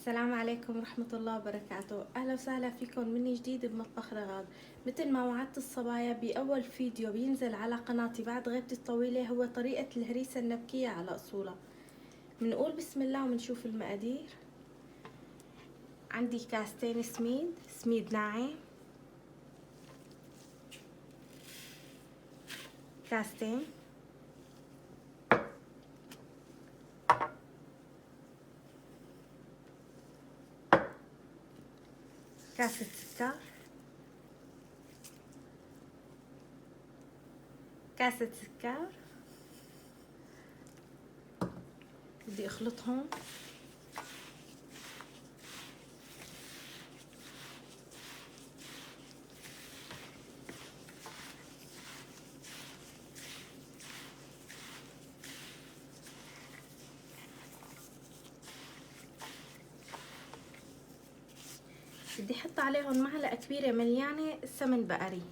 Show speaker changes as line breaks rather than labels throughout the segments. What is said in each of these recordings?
السلام عليكم ورحمة الله وبركاته. أهلا وسهلا فيكم من جديد بمطبخ رغاد. مثل ما وعدت الصبايا بأول فيديو بينزل على قناتي بعد غيبتي الطويلة هو طريقة الهريسة النبكية على أصولها. بنقول بسم الله وبنشوف المقادير. عندي كاستين سميد ناعم، كاستين، كاسة سكر، كاسة سكر. بدي أخلطهم. بدي أحط عليهم معلقة كبيرة مليانة سمن بقري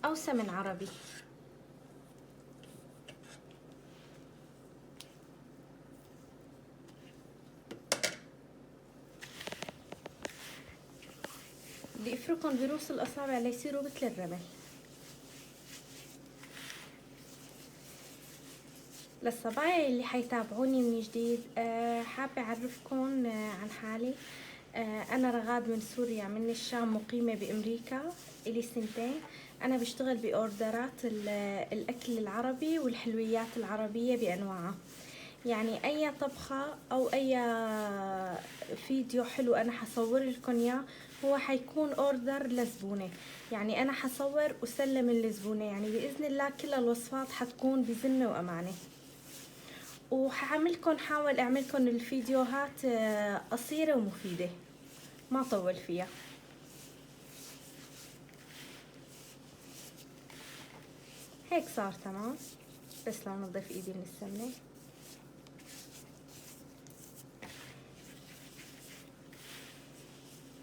أو سمن عربي. بدي أفركهم برؤوس الأصابع ليصيروا مثل الرمل. للصبايا اللي حيتابعوني من جديد، حابة أعرفكم عن حالي. أنا رغاد من سوريا، من الشام، مقيمة بأمريكا إلي سنتين. أنا بشتغل بأوردرات الأكل العربي والحلويات العربية بأنواعها. يعني أي طبخة أو أي فيديو حلو أنا حصور لكم إياه هو حيكون أوردر لزبونة. يعني أنا حصور وسلم للزبونة، يعني بإذن الله كل الوصفات حتكون بذمة وأمانة. حاول اعملكم الفيديوهات قصيرة ومفيدة، ما طول فيها. هيك صار تمام. بس لنضيف ايدي من السمنة.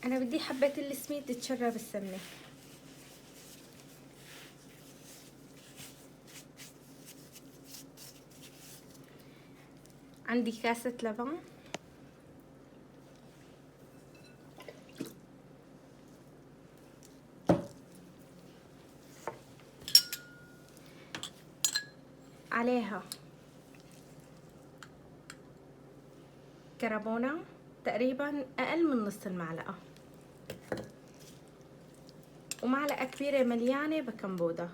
انا بدي حبة السميد تتشرب بالسمنة. عندي كاسة لبن، عليها كربونة تقريبا اقل من نص المعلقة، ومعلقة كبيرة مليانة بيكنج بودر.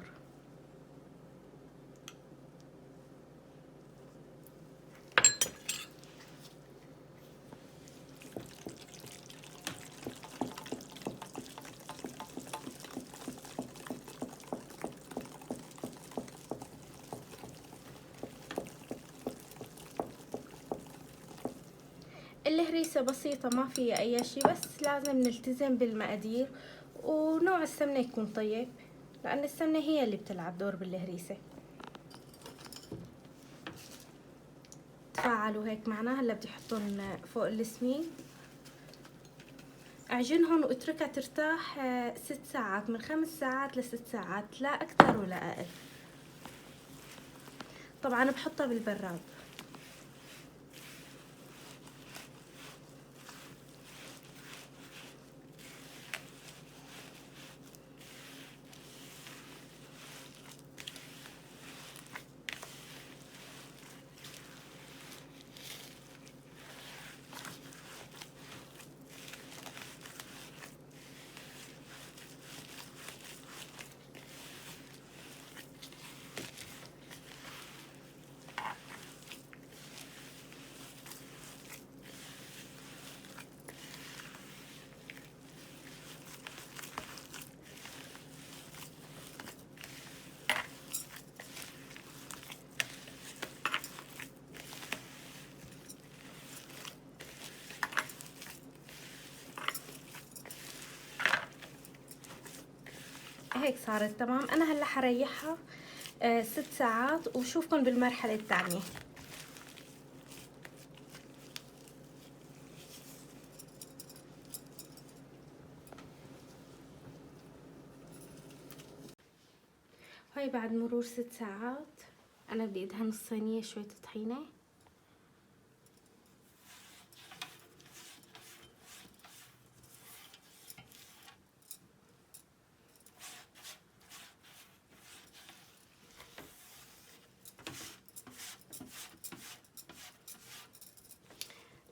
الهريسة بسيطة ما فيها اي شي، بس لازم نلتزم بالمقادير ونوع السمنة يكون طيب، لان السمنة هي اللي بتلعب دور بالهريسة. تفاعلوا هيك معنا. هلا بدي احطهم فوق السمين، اعجنهم واتركها ترتاح 6 ساعات، من 5 ساعات ل6 ساعات، لا اكثر ولا اقل. طبعا بحطها بالبراد. هيك صارت تمام. انا هلا حريحها 6 ساعات وشوفكم بالمرحلة الثانية. هاي بعد مرور 6 ساعات انا بدي ادهن الصينية شوية طحينة.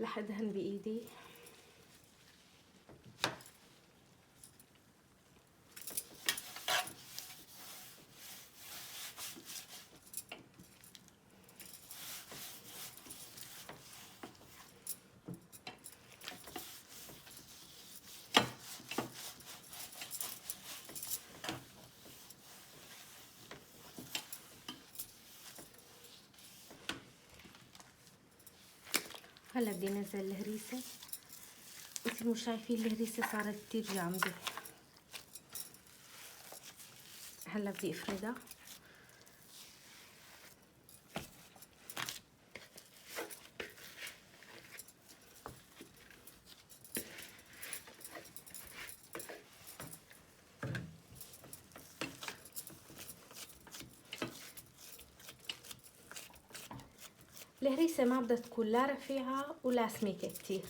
رح ادهن بايدي. هلا بدي انزل الهريسة. مثل ما شايفين الهريسة صارت كتير جامدة. هلا بدي افردها. الهريسة ما بدها تكون لا رفيعة ولا سميكة كتير.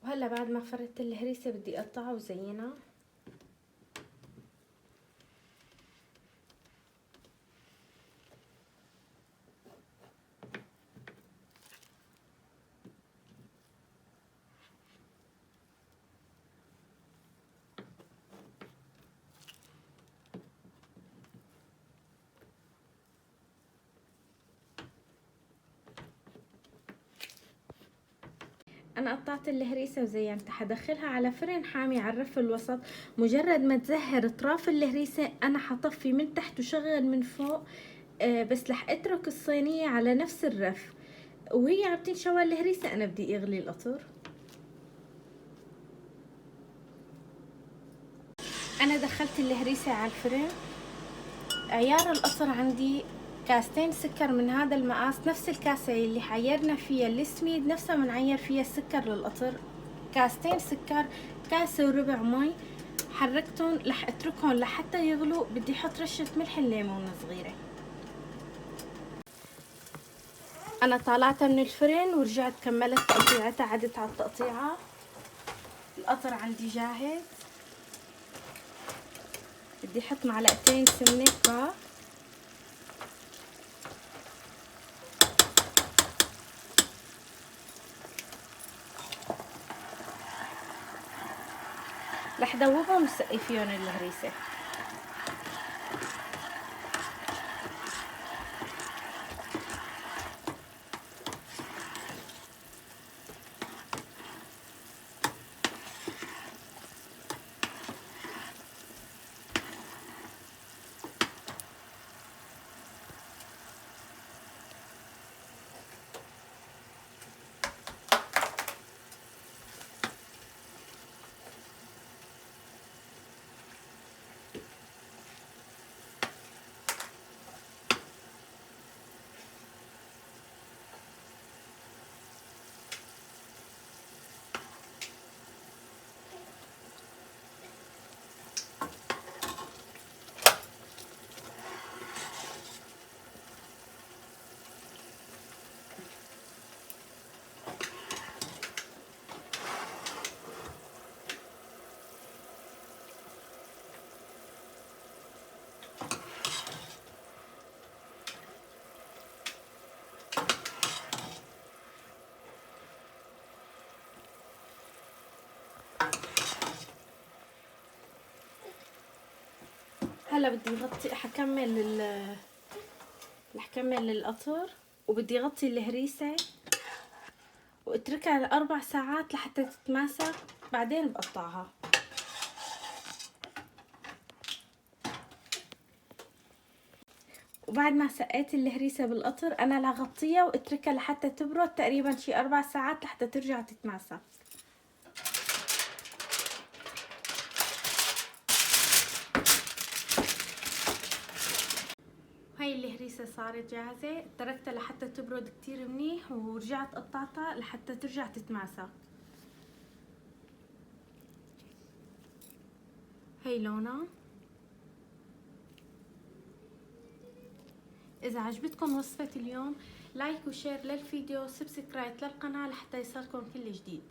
وهلا بعد ما فردت الهريسة بدي اقطعها وزينها. انا قطعت الهريسة وزينتها. حدخلها على فرن حامي على الرف الوسط. مجرد ما تزهر اطراف الهريسة انا حطفي من تحت وشغل من فوق. بس رح اترك الصينية على نفس الرف وهي عم تنشوى الهريسة. انا بدي اغلي القطر. انا دخلت الهريسة على الفرن. عيار القطر عندي كاستين سكر من هذا المقاس، نفس الكاسة اللي حيرنا فيها السميد نفسها بنعير فيها السكر للقطر. كاستين سكر، كاسة وربع مي. حركتهم رح اتركهم لحتى يغلوا. بدي احط رشة ملح الليمون صغيرة. انا طلعتها من الفرن ورجعت كملت تقطيعتها. عدت على التقطيعة. القطر عندي جاهز. بدي احط معلقتين سمنة كبار. رح دوبهم وسقي فيهم الهريسة. هلا بدي غطي حكمل القطر، وبدي غطي الهريسة واتركها ل4 ساعات لحتى تتماسك، بعدين بقطعها. وبعد ما سقيت الهريسة بالقطر انا لا غطيها واتركها لحتى تبرد تقريبا شي 4 ساعات لحتى ترجع تتماسك. هاي الهريسة صارت جاهزة، تركتها لحتى تبرد كتير منيح ورجعت قطعتها لحتى ترجع تتماسك. هاي لونها. اذا عجبتكم وصفة اليوم لايك وشير للفيديو، سبسكرايب للقناة لحتى يصلكم كل جديد.